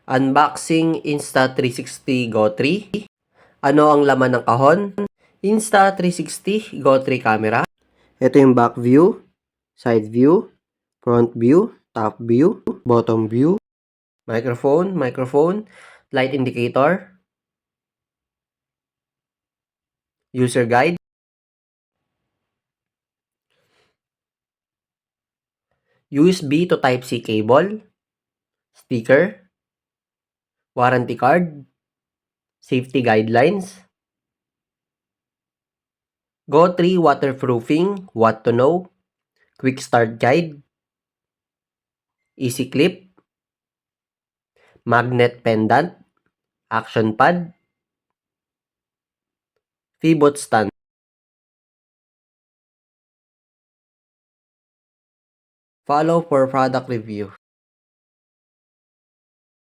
Unboxing Insta360 Go 3. Ano ang laman ng kahon? Insta360 Go 3 camera. Ito yung back view, side view, front view, top view, bottom view, microphone, light indicator, user guide, USB to Type-C cable, sticker, warranty card, safety guidelines, Go 3 waterproofing, what to know, quick start guide, easy clip, magnet pendant, action pad, pivot stand. Follow for product review.